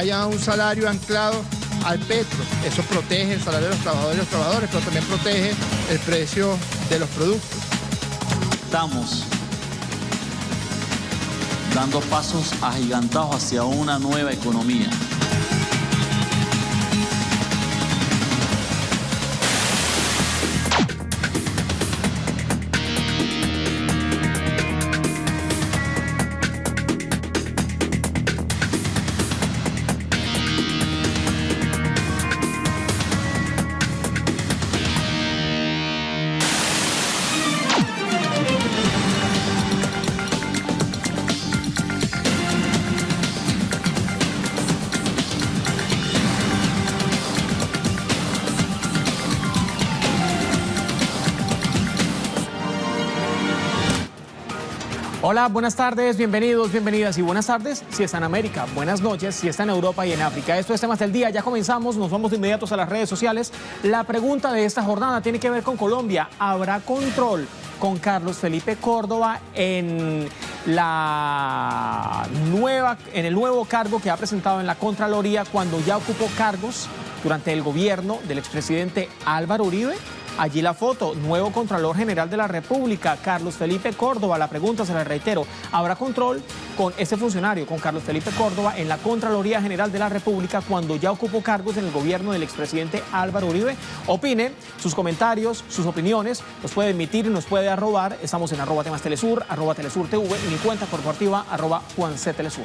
haya un salario anclado al petro. Eso protege el salario de los trabajadores, pero también protege el precio de los productos. Estamos dando pasos agigantados hacia una nueva economía. Hola, buenas tardes, bienvenidos, bienvenidas y buenas tardes si está en América, buenas noches si está en Europa y en África. Esto es Temas del Día, ya comenzamos, nos vamos de inmediato a las redes sociales. La pregunta de esta jornada tiene que ver con Colombia. ¿Habrá control con Carlos Felipe Córdoba en el nuevo cargo que ha presentado en la Contraloría cuando ya ocupó cargos durante el gobierno del expresidente Álvaro Uribe? Allí la foto, nuevo Contralor General de la República, Carlos Felipe Córdoba. La pregunta, se la reitero, ¿habrá control con este funcionario, con Carlos Felipe Córdoba, en la Contraloría General de la República cuando ya ocupó cargos en el gobierno del expresidente Álvaro Uribe? Opine, sus comentarios, sus opiniones, los puede emitir y nos puede arrobar. Estamos en @temastelesur, @telesurtv y mi cuenta corporativa @JuanCTelesur.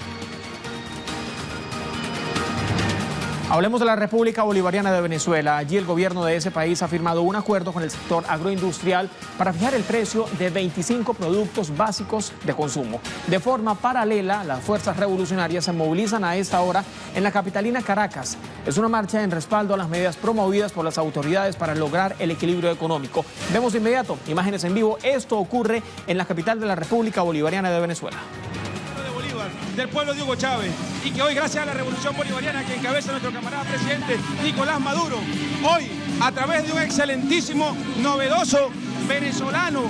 Hablemos de la República Bolivariana de Venezuela. Allí el gobierno de ese país ha firmado un acuerdo con el sector agroindustrial para fijar el precio de 25 productos básicos de consumo. De forma paralela, las fuerzas revolucionarias se movilizan a esta hora en la capitalina Caracas. Es una marcha en respaldo a las medidas promovidas por las autoridades para lograr el equilibrio económico. Vemos de inmediato imágenes en vivo. Esto ocurre en la capital de la República Bolivariana de Venezuela. Del pueblo de Hugo Chávez, y que hoy, gracias a la revolución bolivariana que encabeza nuestro camarada presidente Nicolás Maduro, hoy, a través de un excelentísimo, novedoso, venezolano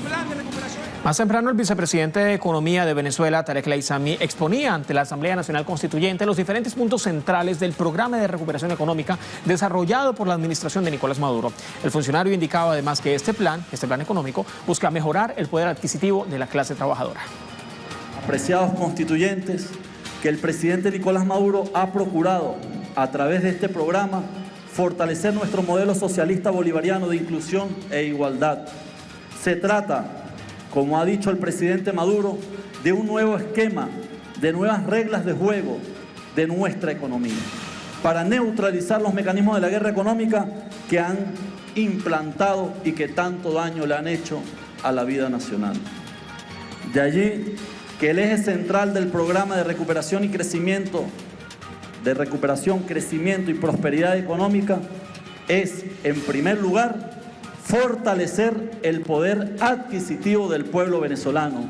plan de recuperación. Más temprano, el vicepresidente de Economía de Venezuela, Tarek El Aissami, exponía ante la Asamblea Nacional Constituyente los diferentes puntos centrales del programa de recuperación económica desarrollado por la administración de Nicolás Maduro. El funcionario indicaba además que este plan económico, busca mejorar el poder adquisitivo de la clase trabajadora. Apreciados constituyentes, que el presidente Nicolás Maduro ha procurado, a través de este programa, fortalecer nuestro modelo socialista bolivariano de inclusión e igualdad. Se trata, como ha dicho el presidente Maduro, de un nuevo esquema, de nuevas reglas de juego de nuestra economía, para neutralizar los mecanismos de la guerra económica que han implantado y que tanto daño le han hecho a la vida nacional. De allí que el eje central del programa de recuperación y crecimiento, crecimiento y prosperidad económica es, en primer lugar, fortalecer el poder adquisitivo del pueblo venezolano.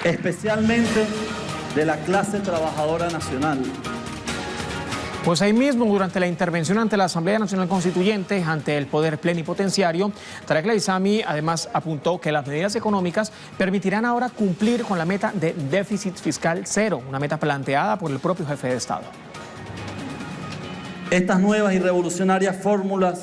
Especialmente de la clase trabajadora nacional. Pues ahí mismo, durante la intervención ante la Asamblea Nacional Constituyente, ante el poder plenipotenciario, Tarek El Aissami además apuntó que las medidas económicas permitirán ahora cumplir con la meta de déficit fiscal cero, una meta planteada por el propio jefe de Estado. Estas nuevas y revolucionarias fórmulas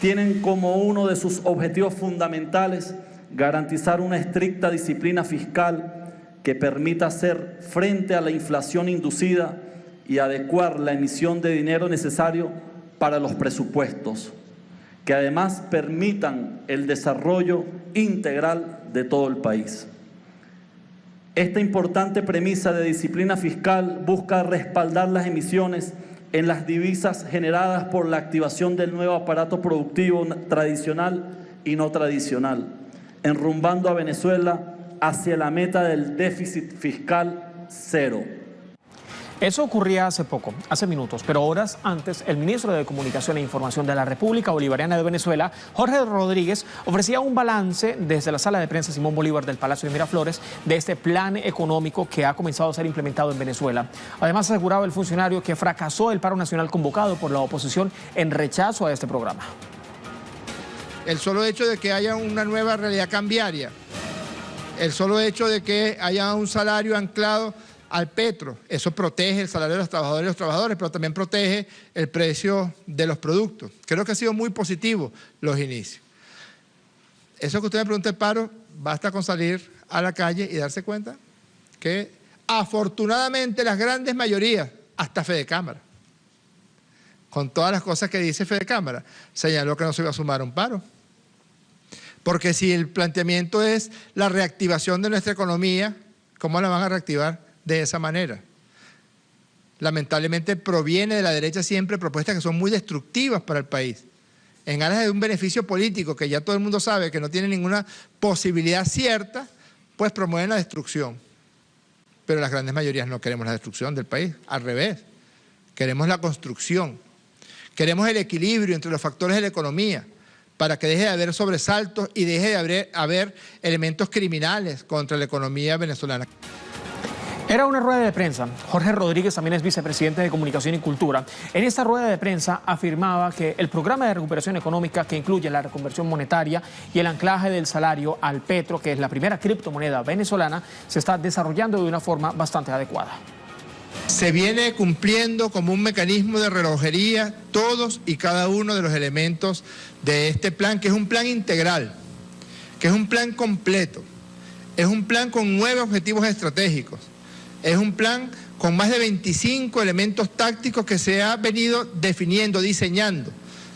tienen como uno de sus objetivos fundamentales garantizar una estricta disciplina fiscal que permita hacer frente a la inflación inducida y adecuar la emisión de dinero necesario para los presupuestos, que además permitan el desarrollo integral de todo el país. Esta importante premisa de disciplina fiscal busca respaldar las emisiones en las divisas generadas por la activación del nuevo aparato productivo tradicional y no tradicional, enrumbando a Venezuela hacia la meta del déficit fiscal cero. Eso ocurría hace poco, hace minutos, pero horas antes, el ministro de Comunicación e Información de la República Bolivariana de Venezuela, Jorge Rodríguez, ofrecía un balance desde la sala de prensa Simón Bolívar del Palacio de Miraflores de este plan económico que ha comenzado a ser implementado en Venezuela. Además, aseguraba el funcionario que fracasó el paro nacional convocado por la oposición en rechazo a este programa. El solo hecho de que haya una nueva realidad cambiaria, el solo hecho de que haya un salario anclado al petro, eso protege el salario de los trabajadores y los trabajadores, pero también protege el precio de los productos. Creo que ha sido muy positivo los inicios. Eso que usted me pregunta, el paro, basta con salir a la calle y darse cuenta que afortunadamente las grandes mayorías, hasta Fedecámara, con todas las cosas que dice Fedecámara, señaló que no se iba a sumar a un paro. Porque si el planteamiento es la reactivación de nuestra economía, ¿cómo la van a reactivar de esa manera? Lamentablemente proviene de la derecha siempre propuestas que son muy destructivas para el país, en aras de un beneficio político que ya todo el mundo sabe que no tiene ninguna posibilidad cierta, pues promueven la destrucción. Pero las grandes mayorías no queremos la destrucción del país, al revés, queremos la construcción, queremos el equilibrio entre los factores de la economía, para que deje de haber sobresaltos y deje de haber elementos criminales contra la economía venezolana. Era una rueda de prensa. Jorge Rodríguez también es vicepresidente de Comunicación y Cultura. En esta rueda de prensa afirmaba que el programa de recuperación económica, que incluye la reconversión monetaria y el anclaje del salario al petro, que es la primera criptomoneda venezolana, se está desarrollando de una forma bastante adecuada. Se viene cumpliendo como un mecanismo de relojería todos y cada uno de los elementos de este plan, que es un plan integral, que es un plan completo, es un plan con 9 objetivos estratégicos, es un plan con más de 25 elementos tácticos que se ha venido definiendo, diseñando,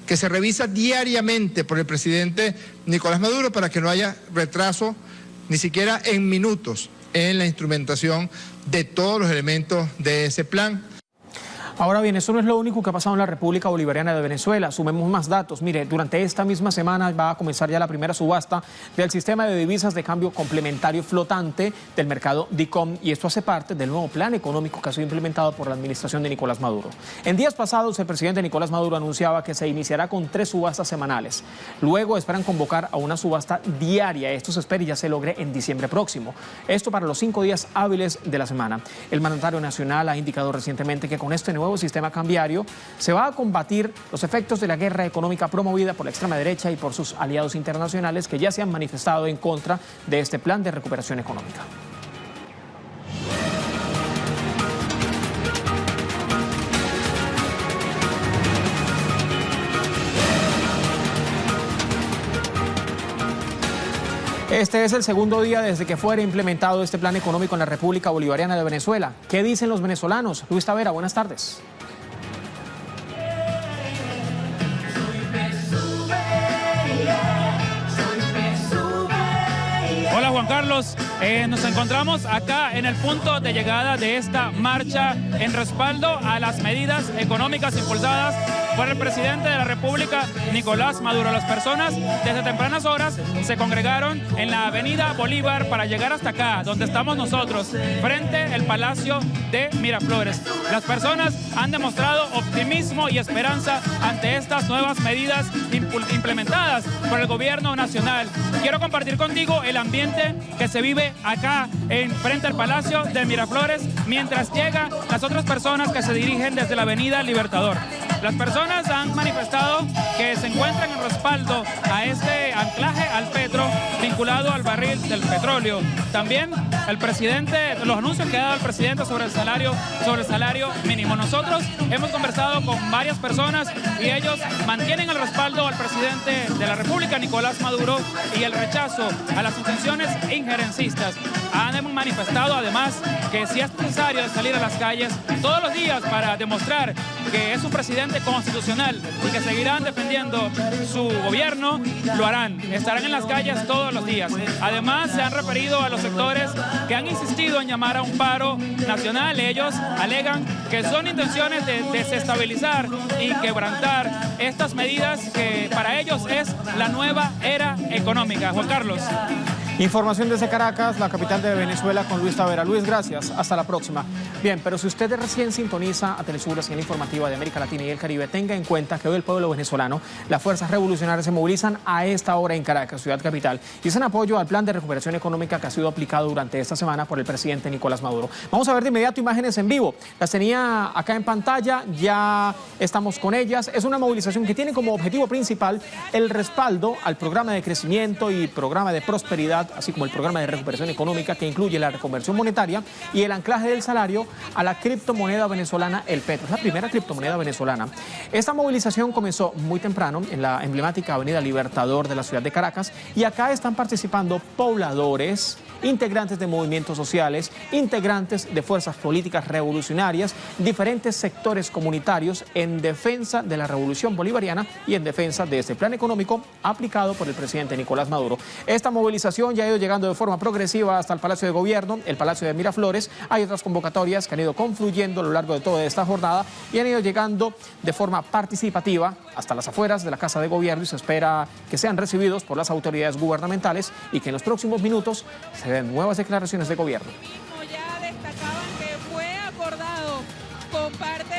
que se revisa diariamente por el presidente Nicolás Maduro para que no haya retraso ni siquiera en minutos en la instrumentación de todos los elementos de ese plan. Ahora bien, eso no es lo único que ha pasado en la República Bolivariana de Venezuela. Sumemos más datos. Mire, durante esta misma semana va a comenzar ya la primera subasta del sistema de divisas de cambio complementario flotante del mercado DICOM, y esto hace parte del nuevo plan económico que ha sido implementado por la administración de Nicolás Maduro. En días pasados, el presidente Nicolás Maduro anunciaba que se iniciará con 3 subastas semanales. Luego esperan convocar a una subasta diaria. Esto se espera y ya se logre en diciembre próximo. Esto para los 5 días hábiles de la semana. El mandatario nacional ha indicado recientemente que con este nuevo sistema cambiario se va a combatir los efectos de la guerra económica promovida por la extrema derecha y por sus aliados internacionales que ya se han manifestado en contra de este plan de recuperación económica. Este es el segundo día desde que fuera implementado este plan económico en la República Bolivariana de Venezuela. ¿Qué dicen los venezolanos? Luis Tavera, buenas tardes. Hola Juan Carlos, nos encontramos acá en el punto de llegada de esta marcha en respaldo a las medidas económicas impulsadas por el presidente de la República, Nicolás Maduro. Las personas desde tempranas horas se congregaron en la avenida Bolívar para llegar hasta acá, donde estamos nosotros, frente al Palacio de Miraflores. Las personas han demostrado optimismo y esperanza ante estas nuevas medidas implementadas por el gobierno nacional. Quiero compartir contigo el ambiente que se vive acá frente al Palacio de Miraflores mientras llegan las otras personas que se dirigen desde la avenida Libertador. Las personas han manifestado que se encuentran en respaldo a este anclaje al petro vinculado al barril del petróleo. También el presidente, los anuncios que ha dado el presidente sobre el salario mínimo. Nosotros hemos conversado con varias personas y ellos mantienen el respaldo al presidente de la República, Nicolás Maduro, y el rechazo a las intenciones injerencistas. Han manifestado además que si es necesario salir a las calles todos los días para demostrar que es un presidente constitucional y que seguirán defendiendo su gobierno, lo harán. Estarán en las calles todos los días. Además, se han referido a los sectores que han insistido en llamar a un paro nacional. Ellos alegan que son intenciones de desestabilizar y quebrantar estas medidas que para ellos es la nueva era económica. Juan Carlos. Información desde Caracas, la capital de Venezuela, con Luis Tavera. Luis, gracias. Hasta la próxima. Bien, pero si usted recién sintoniza a Telesur, la señal informativa de América Latina y el Caribe, tenga en cuenta que hoy el pueblo venezolano, las fuerzas revolucionarias se movilizan a esta hora en Caracas, ciudad capital, y es en apoyo al plan de recuperación económica que ha sido aplicado durante esta semana por el presidente Nicolás Maduro. Vamos a ver de inmediato imágenes en vivo. Las tenía acá en pantalla, ya estamos con ellas. Es una movilización que tiene como objetivo principal el respaldo al programa de crecimiento y programa de prosperidad, así como el programa de recuperación económica que incluye la reconversión monetaria y el anclaje del salario a la criptomoneda venezolana, el petro. Es la primera criptomoneda venezolana. Esta movilización comenzó muy temprano en la emblemática Avenida Libertador de la ciudad de Caracas y acá están participando pobladores, integrantes de movimientos sociales, integrantes de fuerzas políticas revolucionarias, diferentes sectores comunitarios en defensa de la revolución bolivariana y en defensa de este plan económico aplicado por el presidente Nicolás Maduro. Esta movilización ya ha ido llegando de forma progresiva hasta el Palacio de Gobierno, el Palacio de Miraflores. Hay otras convocatorias que han ido confluyendo a lo largo de toda esta jornada y han ido llegando de forma participativa hasta las afueras de la Casa de Gobierno y se espera que sean recibidos por las autoridades gubernamentales y que en los próximos minutos se den nuevas declaraciones de gobierno. Ya destacaban que fue acordado con parte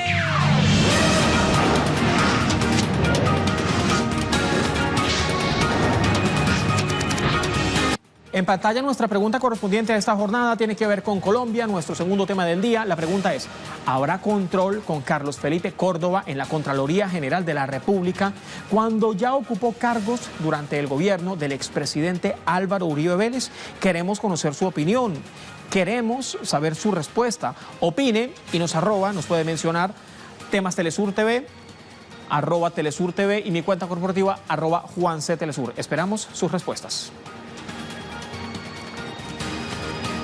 En pantalla nuestra pregunta correspondiente a esta jornada tiene que ver con Colombia, nuestro segundo tema del día. La pregunta es, ¿habrá control con Carlos Felipe Córdoba en la Contraloría General de la República cuando ya ocupó cargos durante el gobierno del expresidente Álvaro Uribe Vélez? Queremos conocer su opinión, queremos saber su respuesta. Opine y nos puede mencionar temas Telesur TV, @Telesur TV y mi cuenta corporativa @JuanCTelesur. Esperamos sus respuestas.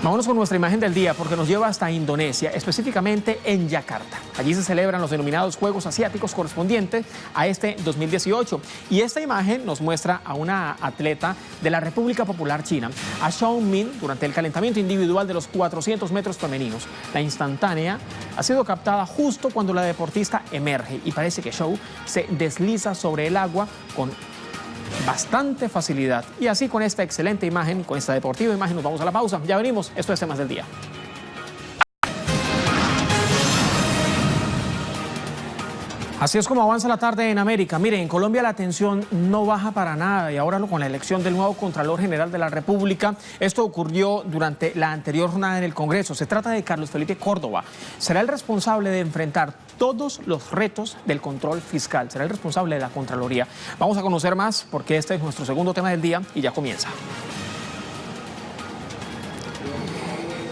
Vámonos con nuestra imagen del día porque nos lleva hasta Indonesia, específicamente en Yakarta. Allí se celebran los denominados Juegos Asiáticos correspondientes a este 2018. Y esta imagen nos muestra a una atleta de la República Popular China, a Zhou Min, durante el calentamiento individual de los 400 metros femeninos. La instantánea ha sido captada justo cuando la deportista emerge y parece que Zhou se desliza sobre el agua con bastante facilidad. Y así con esta excelente imagen, con esta deportiva imagen, nos vamos a la pausa. Ya venimos, esto es Temas del Día. Así es como avanza la tarde en América. Mire, en Colombia la tensión no baja para nada y ahora con la elección del nuevo Contralor General de la República. Esto ocurrió durante la anterior jornada en el Congreso. Se trata de Carlos Felipe Córdoba. Será el responsable de enfrentar todos los retos del control fiscal. Será el responsable de la Contraloría. Vamos a conocer más porque este es nuestro segundo tema del día y ya comienza.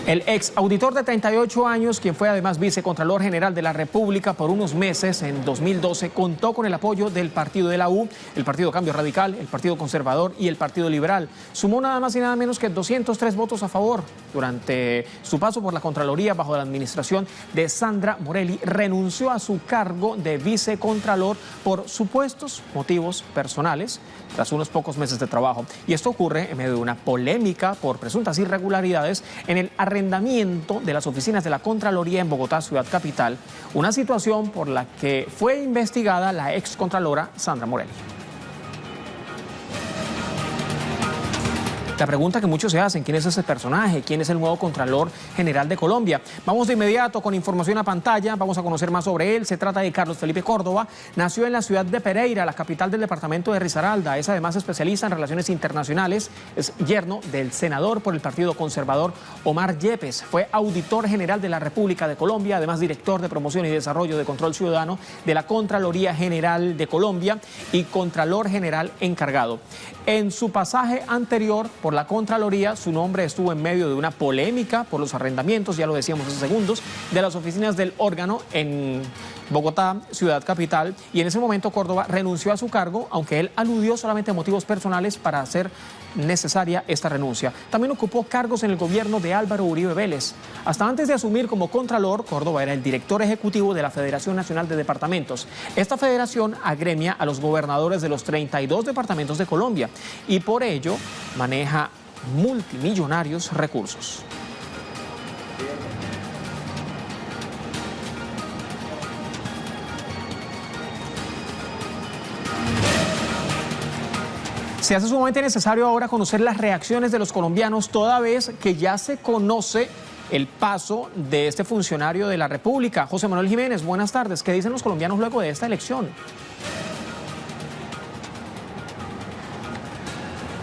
El ex auditor de 38 años, quien fue además vicecontralor general de la República por unos meses en 2012, contó con el apoyo del partido de la U, el Partido Cambio Radical, el Partido Conservador y el Partido Liberal. Sumó nada más y nada menos que 203 votos a favor. Durante su paso por la Contraloría bajo la administración de Sandra Morelli, renunció a su cargo de vicecontralor por supuestos motivos personales tras unos pocos meses de trabajo. Y esto ocurre en medio de una polémica por presuntas irregularidades en el arrendamiento de las oficinas de la Contraloría en Bogotá, ciudad capital, una situación por la que fue investigada la excontralora Sandra Morelli. La pregunta que muchos se hacen, ¿quién es ese personaje? ¿Quién es el nuevo Contralor General de Colombia? Vamos de inmediato con información a pantalla, vamos a conocer más sobre él. Se trata de Carlos Felipe Córdoba. Nació en la ciudad de Pereira, la capital del departamento de Risaralda. Es además especialista en relaciones internacionales. Es yerno del senador por el Partido Conservador Omar Yepes. Fue auditor general de la República de Colombia, además director de promoción y desarrollo de control ciudadano de la Contraloría General de Colombia y Contralor General encargado. En su pasaje anterior por la Contraloría, su nombre estuvo en medio de una polémica por los arrendamientos, ya lo decíamos hace segundos, de las oficinas del órgano en Bogotá, ciudad capital, y en ese momento Córdoba renunció a su cargo, aunque él aludió solamente a motivos personales para hacer necesaria esta renuncia. También ocupó cargos en el gobierno de Álvaro Uribe Vélez. Hasta antes de asumir como Contralor, Córdoba era el director ejecutivo de la Federación Nacional de Departamentos. Esta federación agremia a los gobernadores de los 32 departamentos de Colombia y por ello maneja multimillonarios recursos. Se hace sumamente necesario ahora conocer las reacciones de los colombianos, toda vez que ya se conoce el paso de este funcionario de la República. José Manuel Jiménez, buenas tardes. ¿Qué dicen los colombianos luego de esta elección?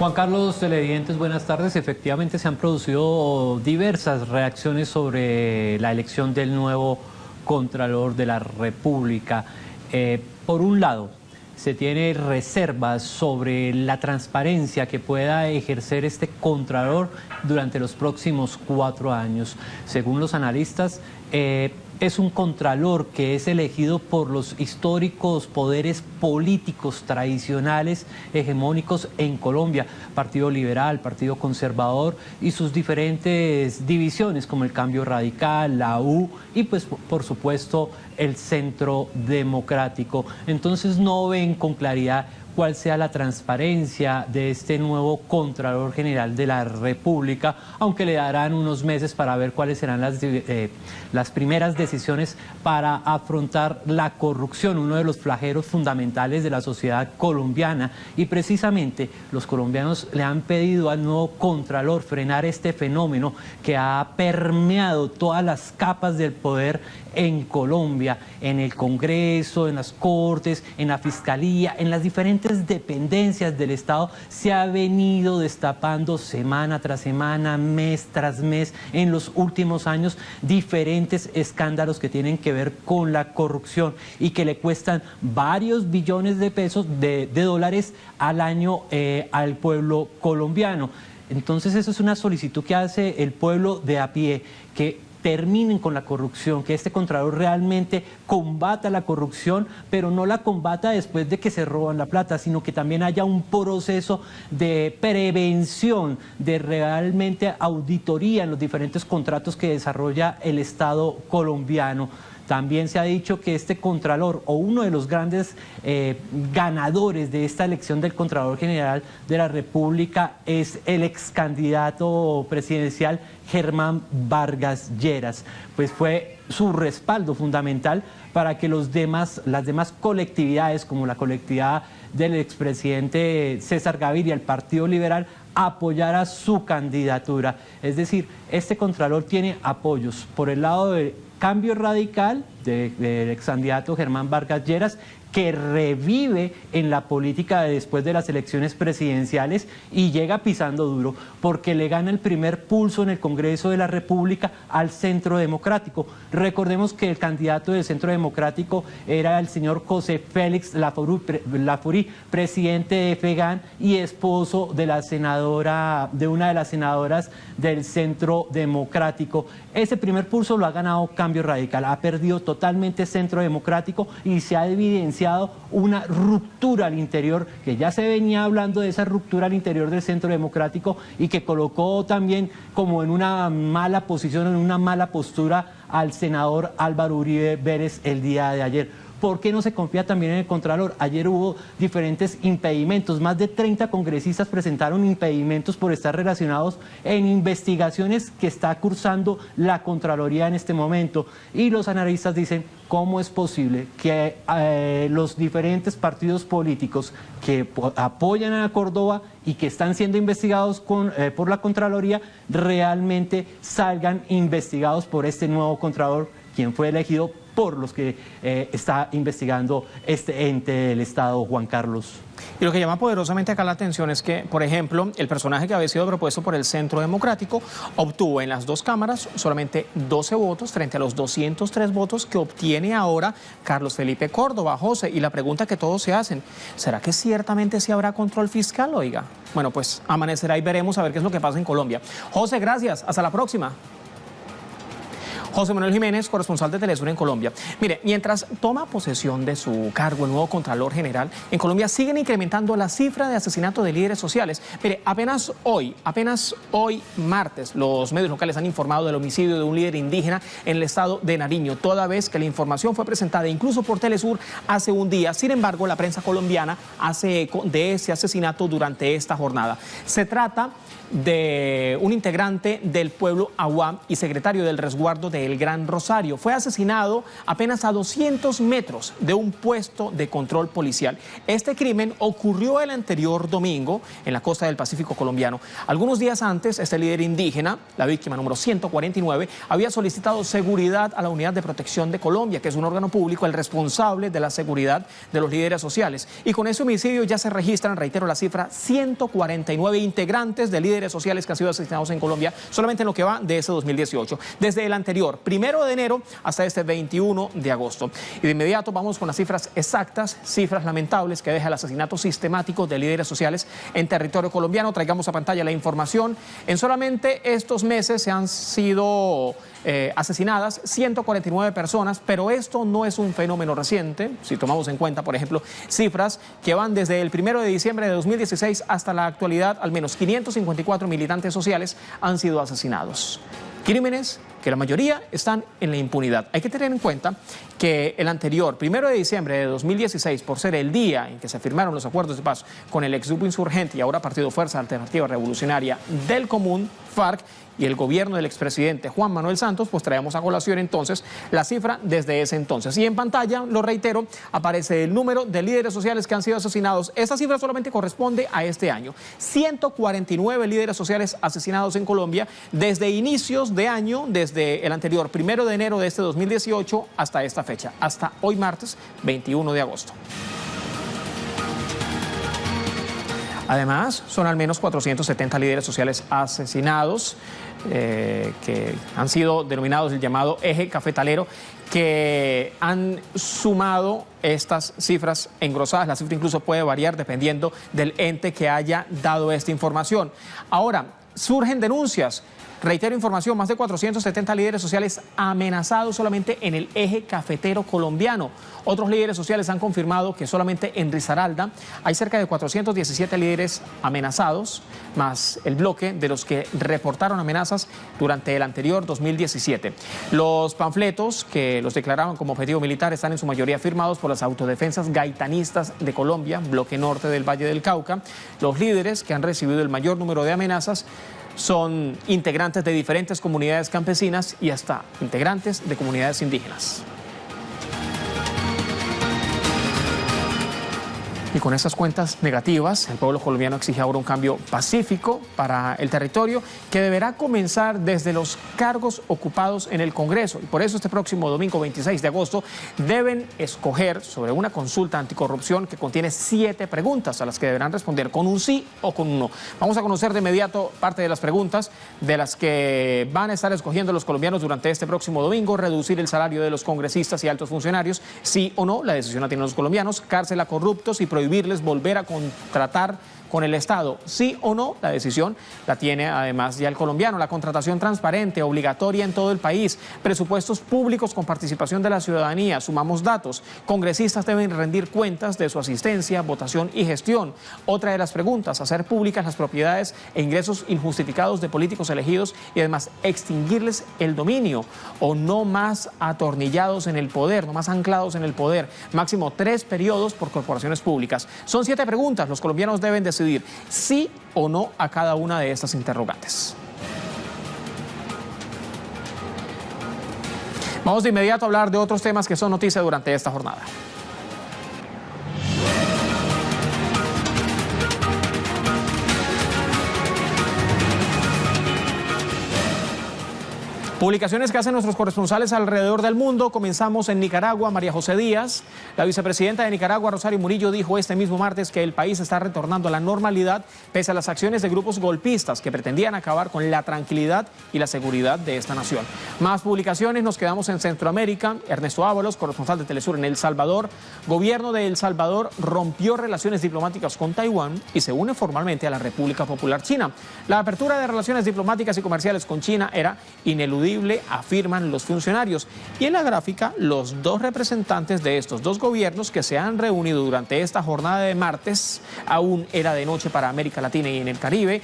Juan Carlos Televidentes, buenas tardes. Efectivamente se han producido diversas reacciones sobre la elección del nuevo Contralor de la República. Por un lado, se tiene reservas sobre la transparencia que pueda ejercer este Contralor durante los próximos 4 años. Según los analistas, es un Contralor que es elegido por los históricos poderes políticos tradicionales hegemónicos en Colombia, Partido Liberal, Partido Conservador y sus diferentes divisiones como el Cambio Radical, la U y pues por supuesto el Centro Democrático. Entonces no ven con claridad cuál sea la transparencia de este nuevo Contralor General de la República, aunque le darán unos meses para ver cuáles serán las primeras decisiones para afrontar la corrupción, uno de los flagelos fundamentales de la sociedad colombiana. Y precisamente los colombianos le han pedido al nuevo Contralor frenar este fenómeno que ha permeado todas las capas del poder en Colombia, en el Congreso, en las Cortes, en la Fiscalía, en las diferentes dependencias del Estado. Se ha venido destapando semana tras semana, mes tras mes, en los últimos años, diferentes escándalos que tienen que ver con la corrupción y que le cuestan varios billones de pesos, de dólares al año al pueblo colombiano. Entonces eso es una solicitud que hace el pueblo de a pie, que terminen con la corrupción, que este Contralor realmente combata la corrupción, pero no la combata después de que se roban la plata, sino que también haya un proceso de prevención, de realmente auditoría en los diferentes contratos que desarrolla el Estado colombiano. También se ha dicho que este Contralor, o uno de los grandes ganadores de esta elección del Contralor General de la República, es el ex candidato presidencial Germán Vargas Lleras. Pues fue su respaldo fundamental para que las demás colectividades, como la colectividad del expresidente César Gaviria, el Partido Liberal, apoyara su candidatura. Es decir, este Contralor tiene apoyos por el lado de Cambio Radical, del ex candidato Germán Vargas Lleras, que revive en la política después de las elecciones presidenciales y llega pisando duro porque le gana el primer pulso en el Congreso de la República al Centro Democrático. Recordemos que el candidato del Centro Democrático era el señor José Félix Laforí, presidente de FEGAN y esposo de una de las senadoras del Centro Democrático. Ese primer pulso lo ha ganado Cambio Radical, ha perdido totalmente Centro Democrático y se ha evidenciado una ruptura al interior, que ya se venía hablando de esa ruptura al interior del Centro Democrático y que colocó también como en una mala posición, en una mala postura al senador Álvaro Uribe Vélez el día de ayer. ¿Por qué no se confía también en el Contralor? Ayer hubo diferentes impedimentos, más de 30 congresistas presentaron impedimentos por estar relacionados en investigaciones que está cursando la Contraloría en este momento. Y los analistas dicen, ¿cómo es posible que los diferentes partidos políticos que apoyan a Córdoba y que están siendo investigados por la Contraloría realmente salgan investigados por este nuevo Contralor, quien fue elegido por los que está investigando este ente del Estado, Juan Carlos? Y lo que llama poderosamente acá la atención es que, por ejemplo, el personaje que había sido propuesto por el Centro Democrático obtuvo en las dos cámaras solamente 12 votos frente a los 203 votos que obtiene ahora Carlos Felipe Córdoba. José, y la pregunta que todos se hacen, ¿será que ciertamente sí habrá control fiscal, oiga? Bueno, pues amanecerá y veremos a ver qué es lo que pasa en Colombia. José, gracias. Hasta la próxima. José Manuel Jiménez, corresponsal de Telesur en Colombia. Mire, mientras toma posesión de su cargo el nuevo Contralor General, en Colombia siguen incrementando la cifra de asesinato de líderes sociales. Mire, apenas hoy martes, los medios locales han informado del homicidio de un líder indígena en el estado de Nariño, toda vez que la información fue presentada incluso por Telesur hace un día. Sin embargo, la prensa colombiana hace eco de ese asesinato durante esta jornada. Se trata de un integrante del pueblo Aguá y secretario del resguardo de del Gran Rosario. Fue asesinado apenas a 200 metros de un puesto de control policial. Este crimen ocurrió el anterior domingo en la costa del Pacífico colombiano. Algunos días antes, este líder indígena, la víctima número 149, había solicitado seguridad a la Unidad de Protección de Colombia, que es un órgano público, el responsable de la seguridad de los líderes sociales. Y con ese homicidio ya se registran, reitero la cifra, 149 integrantes de líderes sociales que han sido asesinados en Colombia solamente en lo que va de ese 2018. Desde el anterior 1 de enero hasta este 21 de agosto. Y de inmediato vamos con las cifras exactas, cifras lamentables que deja el asesinato sistemático de líderes sociales en territorio colombiano. Traigamos a pantalla la información. En solamente estos meses se han sido asesinadas 149 personas, pero esto no es un fenómeno reciente. Si tomamos en cuenta, por ejemplo, cifras que van desde el 1 de diciembre de 2016 hasta la actualidad, al menos 554 militantes sociales han sido asesinados. Crímenes que la mayoría están en la impunidad. Hay que tener en cuenta que el anterior 1 de diciembre de 2016, por ser el día en que se firmaron los acuerdos de paz con el exgrupo insurgente y ahora Partido Fuerza Alternativa Revolucionaria del Común, FARC, y el gobierno del expresidente Juan Manuel Santos, pues traemos a colación entonces la cifra desde ese entonces. Y en pantalla, lo reitero, aparece el número de líderes sociales que han sido asesinados. Esta cifra solamente corresponde a este año. 149 líderes sociales asesinados en Colombia desde inicios de año, desde el anterior 1 de enero de este 2018 hasta esta fecha, hasta hoy martes 21 de agosto. Además, son al menos 470 líderes sociales asesinados, que han sido denominados el llamado eje cafetalero, que han sumado estas cifras engrosadas. La cifra incluso puede variar dependiendo del ente que haya dado esta información. Ahora, surgen denuncias. Reitero información, más de 470 líderes sociales amenazados solamente en el eje cafetero colombiano. Otros líderes sociales han confirmado que solamente en Risaralda hay cerca de 417 líderes amenazados, más el bloque de los que reportaron amenazas durante el anterior 2017. Los panfletos que los declaraban como objetivo militar están en su mayoría firmados por las autodefensas gaitanistas de Colombia, bloque norte del Valle del Cauca. Los líderes que han recibido el mayor número de amenazas son integrantes de diferentes comunidades campesinas y hasta integrantes de comunidades indígenas. Y con esas cuentas negativas, el pueblo colombiano exige ahora un cambio pacífico para el territorio que deberá comenzar desde los cargos ocupados en el Congreso. Y por eso este próximo domingo 26 de agosto deben escoger sobre una consulta anticorrupción que contiene 7 preguntas a las que deberán responder con un sí o con un no. Vamos a conocer de inmediato parte de las preguntas de las que van a estar escogiendo los colombianos durante este próximo domingo: reducir el salario de los congresistas y altos funcionarios, sí o no, la decisión la tienen los colombianos; cárcel a corruptos y prohibirles volver a contratar con el Estado, sí o no, la decisión la tiene además ya el colombiano; la contratación transparente, obligatoria en todo el país; presupuestos públicos con participación de la ciudadanía; sumamos datos; congresistas deben rendir cuentas de su asistencia, votación y gestión. Otra de las preguntas: hacer públicas las propiedades e ingresos injustificados de políticos elegidos y además extinguirles el dominio, o no más atornillados en el poder, no más anclados en el poder; máximo 3 periodos por corporaciones públicas. Son 7 preguntas, los colombianos deben decidir sí o no a cada una de estas interrogantes. Vamos de inmediato a hablar de otros temas que son noticia durante esta jornada. Publicaciones que hacen nuestros corresponsales alrededor del mundo. Comenzamos en Nicaragua. María José Díaz, la vicepresidenta de Nicaragua, Rosario Murillo, dijo este mismo martes que el país está retornando a la normalidad pese a las acciones de grupos golpistas que pretendían acabar con la tranquilidad y la seguridad de esta nación. Más publicaciones, nos quedamos en Centroamérica. Ernesto Ábalos, corresponsal de Telesur en El Salvador. Gobierno de El Salvador rompió relaciones diplomáticas con Taiwán y se une formalmente a la República Popular China. La apertura de relaciones diplomáticas y comerciales con China era ineludible, afirman los funcionarios. Y en la gráfica, los 2 representantes de estos 2 gobiernos que se han reunido durante esta jornada de martes, aún era de noche para América Latina y en el Caribe,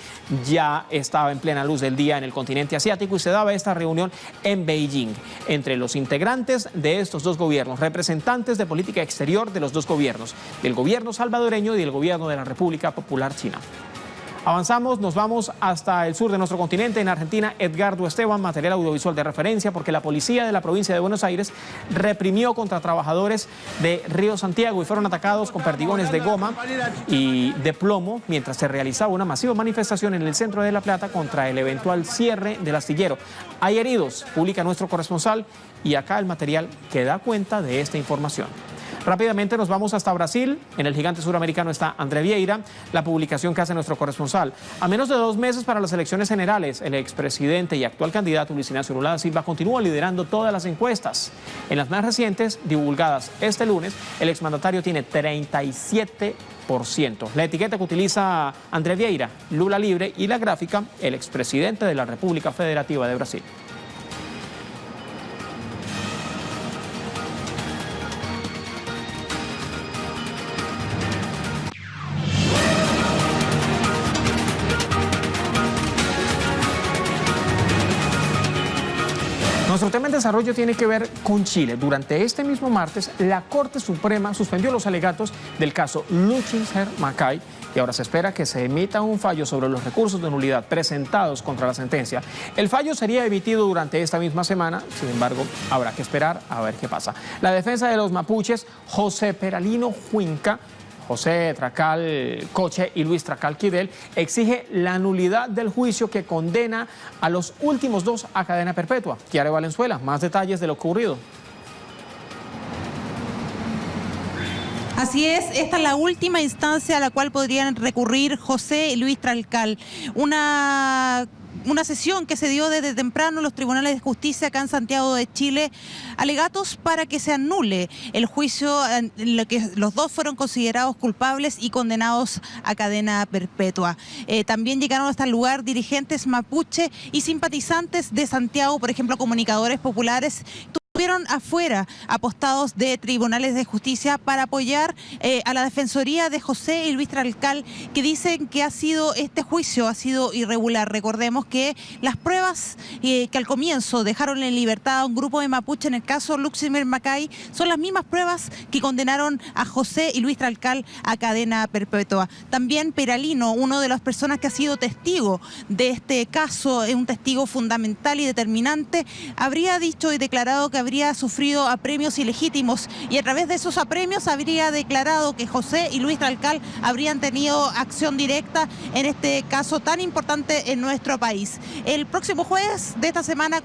ya estaba en plena luz del día en el continente asiático y se daba esta reunión en Beijing entre los integrantes de estos 2 gobiernos, representantes de política exterior de los 2 gobiernos, del gobierno salvadoreño y del gobierno de la República Popular China. Avanzamos, nos vamos hasta el sur de nuestro continente, en Argentina. Edgardo Esteban, material audiovisual de referencia, porque la policía de la provincia de Buenos Aires reprimió contra trabajadores de Río Santiago y fueron atacados con perdigones de goma y de plomo mientras se realizaba una masiva manifestación en el centro de La Plata contra el eventual cierre del astillero. Hay heridos, publica nuestro corresponsal, y acá el material que da cuenta de esta información. Rápidamente nos vamos hasta Brasil. En el gigante suramericano está André Vieira, la publicación que hace nuestro corresponsal. A menos de 2 meses para las elecciones generales, el expresidente y actual candidato Luis Ignacio Lula da Silva continúa liderando todas las encuestas. En las más recientes, divulgadas este lunes, el exmandatario tiene 37%. La etiqueta que utiliza André Vieira, Lula libre, y la gráfica, el expresidente de la República Federativa de Brasil. Nuestro tema en desarrollo tiene que ver con Chile. Durante este mismo martes, la Corte Suprema suspendió los alegatos del caso Luchinger Macay y ahora se espera que se emita un fallo sobre los recursos de nulidad presentados contra la sentencia. El fallo sería emitido durante esta misma semana, sin embargo, habrá que esperar a ver qué pasa. La defensa de los mapuches, José Peralino Huinca, José Tracal Coche y Luis Tracal Quidel, exige la nulidad del juicio que condena a los últimos 2 a cadena perpetua. Kiara Valenzuela, más detalles de lo ocurrido. Así es, esta es la última instancia a la cual podrían recurrir José y Luis Tracal. Una sesión que se dio desde temprano en los tribunales de justicia acá en Santiago de Chile, alegatos para que se anule el juicio en lo que los 2 fueron considerados culpables y condenados a cadena perpetua. También llegaron hasta el lugar dirigentes mapuche y simpatizantes de Santiago, por ejemplo, comunicadores populares. Estuvieron afuera, apostados de tribunales de justicia para apoyar a la defensoría de José y Luis Tracal, que dicen que este juicio ha sido irregular. Recordemos que las pruebas que al comienzo dejaron en libertad a un grupo de mapuche en el caso Luchinger Macay son las mismas pruebas que condenaron a José y Luis Tracal a cadena perpetua. También Peralino, uno de las personas que ha sido testigo de este caso, un testigo fundamental y determinante, habría dicho y declarado que habría sufrido apremios ilegítimos y a través de esos apremios habría declarado que José y Luis Tracal habrían tenido acción directa en este caso tan importante en nuestro país. El próximo jueves de esta semana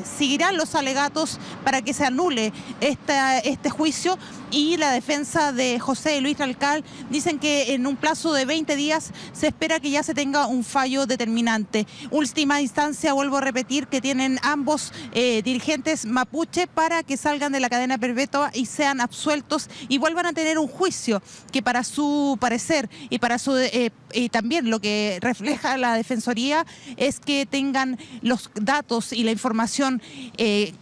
seguirán los alegatos para que se anule este juicio, y la defensa de José y Luis Tracal dicen que en un plazo de 20 días se espera que ya se tenga un fallo determinante. Última instancia, vuelvo a repetir, que tienen ambos dirigentes mapuche para que salgan de la cadena perpetua y sean absueltos y vuelvan a tener un juicio que, para su parecer y también lo que refleja la Defensoría, es que tengan los datos y la información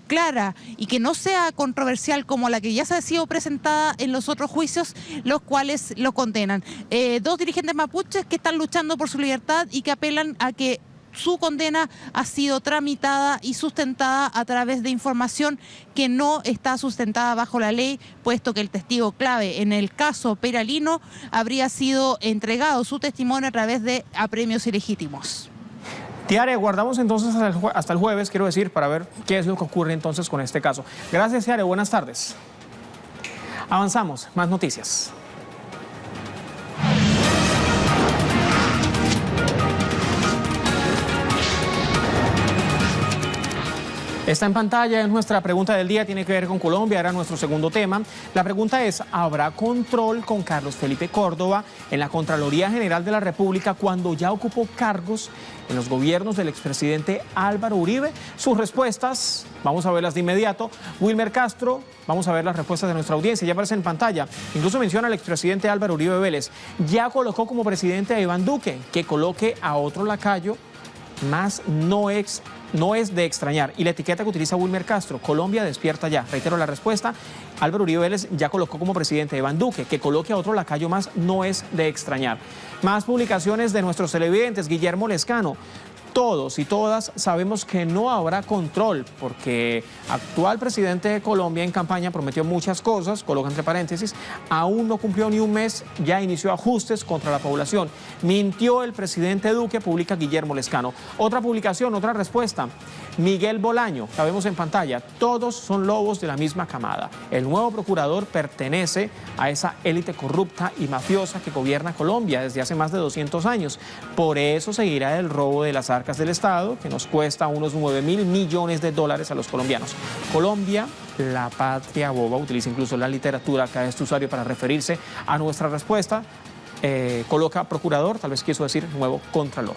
clara y que no sea controversial como la que ya se ha sido presentada en los otros juicios, los cuales lo condenan. 2 dirigentes mapuches que están luchando por su libertad y que apelan a que su condena ha sido tramitada y sustentada a través de información que no está sustentada bajo la ley, puesto que el testigo clave en el caso Peralino habría sido entregado su testimonio a través de apremios ilegítimos. Tiare, guardamos entonces hasta el jueves, quiero decir, para ver qué es lo que ocurre entonces con este caso. Gracias, Tiare, buenas tardes. Avanzamos, más noticias. Está en pantalla, es nuestra pregunta del día, tiene que ver con Colombia, era nuestro segundo tema. La pregunta es, ¿habrá control con Carlos Felipe Córdoba en la Contraloría General de la República cuando ya ocupó cargos en los gobiernos del expresidente Álvaro Uribe? Sus respuestas, vamos a verlas de inmediato. Wilmer Castro, vamos a ver las respuestas de nuestra audiencia, ya aparece en pantalla. Incluso menciona al expresidente Álvaro Uribe Vélez. Ya colocó como presidente a Iván Duque, que coloque a otro lacayo más no es de extrañar. Y la etiqueta que utiliza Wilmer Castro, Colombia despierta ya. Reitero la respuesta, Álvaro Uribe Vélez ya colocó como presidente a Iván Duque, que coloque a otro lacayo más no es de extrañar. Más publicaciones de nuestros televidentes. Guillermo Lescano, todos y todas sabemos que no habrá control porque actual presidente de Colombia en campaña prometió muchas cosas, coloca entre paréntesis, aún no cumplió ni un mes, ya inició ajustes contra la población. Mintió el presidente Duque, publica Guillermo Lescano. Otra publicación, otra respuesta. Miguel Bolaño, la vemos en pantalla, todos son lobos de la misma camada. El nuevo procurador pertenece a esa élite corrupta y mafiosa que gobierna Colombia desde hace más de 200 años. Por eso seguirá el robo de las arcas del Estado, que nos cuesta unos 9.000 millones de dólares a los colombianos. Colombia, la patria boba, utiliza incluso la literatura acá de este usuario para referirse a nuestra respuesta. Coloca procurador, tal vez quiso decir nuevo contralor.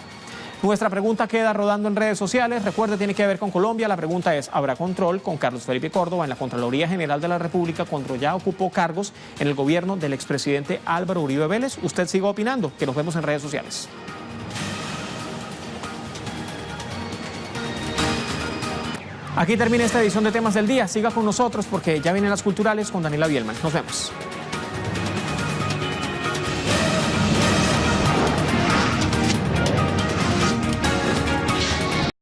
Nuestra pregunta queda rodando en redes sociales. Recuerde, tiene que ver con Colombia. La pregunta es, ¿habrá control con Carlos Felipe Córdoba en la Contraloría General de la República cuando ya ocupó cargos en el gobierno del expresidente Álvaro Uribe Vélez? Usted siga opinando, que nos vemos en redes sociales. Aquí termina esta edición de Temas del Día. Siga con nosotros porque ya vienen las culturales con Daniela Bielman. Nos vemos.